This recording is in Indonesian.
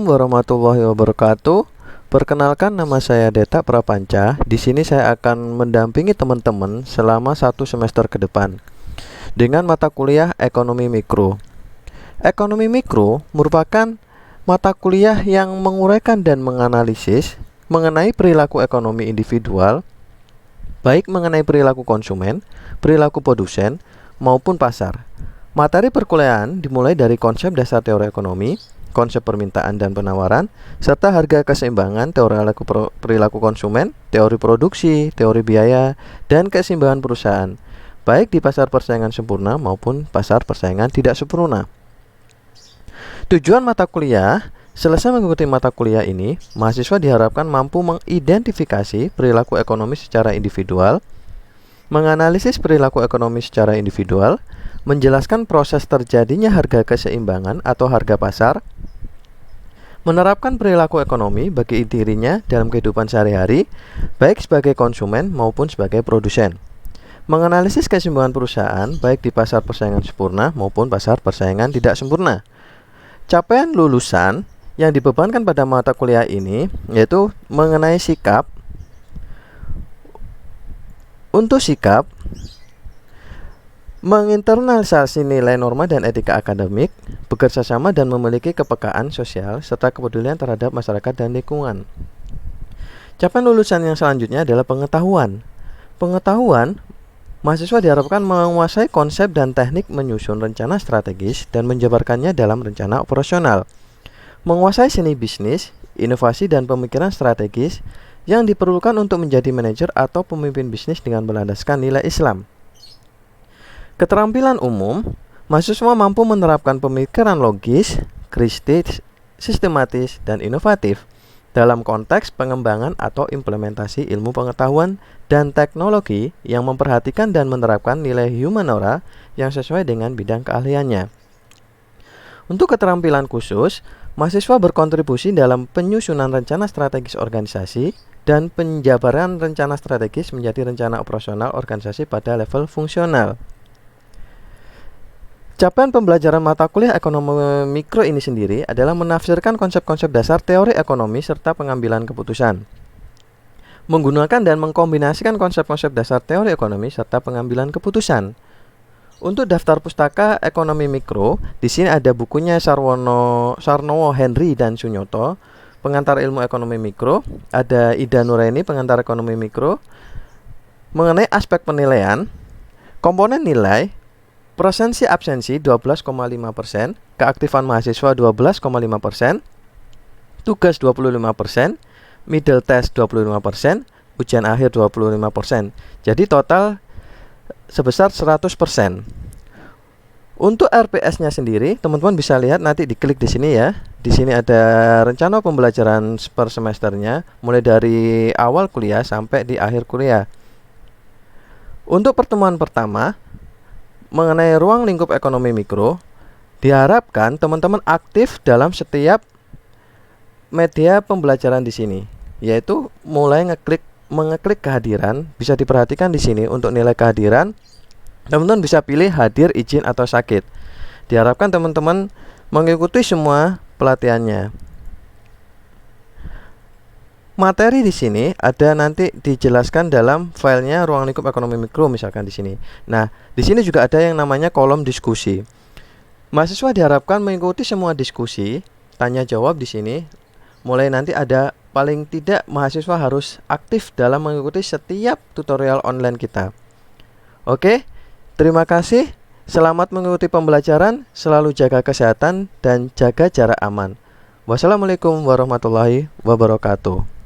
warahmatullahi wabarakatuh. Perkenalkan, nama saya Deta Prapanca. Di sini saya akan mendampingi teman-teman selama 1 semester ke depan dengan mata kuliah Ekonomi Mikro. Ekonomi Mikro merupakan mata kuliah yang menguraikan dan menganalisis mengenai perilaku ekonomi individual, baik mengenai perilaku konsumen, perilaku produsen, maupun pasar. Materi perkuliahan dimulai dari konsep dasar teori ekonomi, konsep permintaan dan penawaran, serta harga keseimbangan, teori perilaku konsumen, teori produksi, teori biaya, dan keseimbangan perusahaan, baik di pasar persaingan sempurna maupun pasar persaingan tidak sempurna. Tujuan mata kuliah: selesai mengikuti mata kuliah ini, mahasiswa diharapkan mampu mengidentifikasi perilaku ekonomi secara individual, menganalisis perilaku ekonomi secara individual, menjelaskan proses terjadinya harga keseimbangan atau harga pasar, menerapkan perilaku ekonomi bagi dirinya dalam kehidupan sehari-hari, baik sebagai konsumen maupun sebagai produsen, menganalisis keseimbangan perusahaan baik di pasar persaingan sempurna maupun pasar persaingan tidak sempurna. Capaian lulusan yang dibebankan pada mata kuliah ini yaitu mengenai sikap. Untuk sikap, menginternalisasi nilai norma dan etika akademik, bekerja sama dan memiliki kepekaan sosial, serta kepedulian terhadap masyarakat dan lingkungan. Capaian lulusan yang selanjutnya adalah pengetahuan. Pengetahuan, mahasiswa diharapkan menguasai konsep dan teknik menyusun rencana strategis dan menjabarkannya dalam rencana operasional, menguasai seni bisnis, inovasi dan pemikiran strategis yang diperlukan untuk menjadi manajer atau pemimpin bisnis dengan berlandaskan nilai Islam. Keterampilan umum, mahasiswa mampu menerapkan pemikiran logis, kritis, sistematis, dan inovatif dalam konteks pengembangan atau implementasi ilmu pengetahuan dan teknologi yang memperhatikan dan menerapkan nilai humaniora yang sesuai dengan bidang keahliannya. Untuk keterampilan khusus, mahasiswa berkontribusi dalam penyusunan rencana strategis organisasi dan penjabaran rencana strategis menjadi rencana operasional organisasi pada level fungsional. Capaian pembelajaran mata kuliah ekonomi mikro ini sendiri adalah menafsirkan konsep-konsep dasar teori ekonomi serta pengambilan keputusan, menggunakan dan mengkombinasikan konsep-konsep dasar teori ekonomi serta pengambilan keputusan. Untuk daftar pustaka ekonomi mikro, di sini ada bukunya Sarnowo, Henry dan Sunyoto, pengantar ilmu ekonomi mikro, ada Ida Nuraini, pengantar ekonomi mikro, mengenai aspek penilaian, komponen nilai, presensi absensi 12,5%, keaktifan mahasiswa 12,5%, tugas 25%, middle test 25%, ujian akhir 25%. Jadi total sebesar 100%. Untuk RPS-nya sendiri, teman-teman bisa lihat nanti diklik di sini ya. Di sini ada rencana pembelajaran per semesternya, mulai dari awal kuliah sampai di akhir kuliah. Untuk pertemuan pertama mengenai ruang lingkup ekonomi mikro, diharapkan teman-teman aktif dalam setiap media pembelajaran di sini, yaitu mulai mengeklik kehadiran. Bisa diperhatikan di sini untuk nilai kehadiran, teman-teman bisa pilih hadir, izin, atau sakit. Diharapkan teman-teman mengikuti semua pelatihannya. Materi di sini ada nanti dijelaskan dalam filenya ruang lingkup ekonomi mikro misalkan di sini. Nah, di sini juga ada yang namanya kolom diskusi. Mahasiswa diharapkan mengikuti semua diskusi, tanya jawab di sini. Mulai nanti ada paling tidak mahasiswa harus aktif dalam mengikuti setiap tutorial online kita. Oke, terima kasih. Selamat mengikuti pembelajaran, selalu jaga kesehatan dan jaga jarak aman. Wassalamualaikum warahmatullahi wabarakatuh.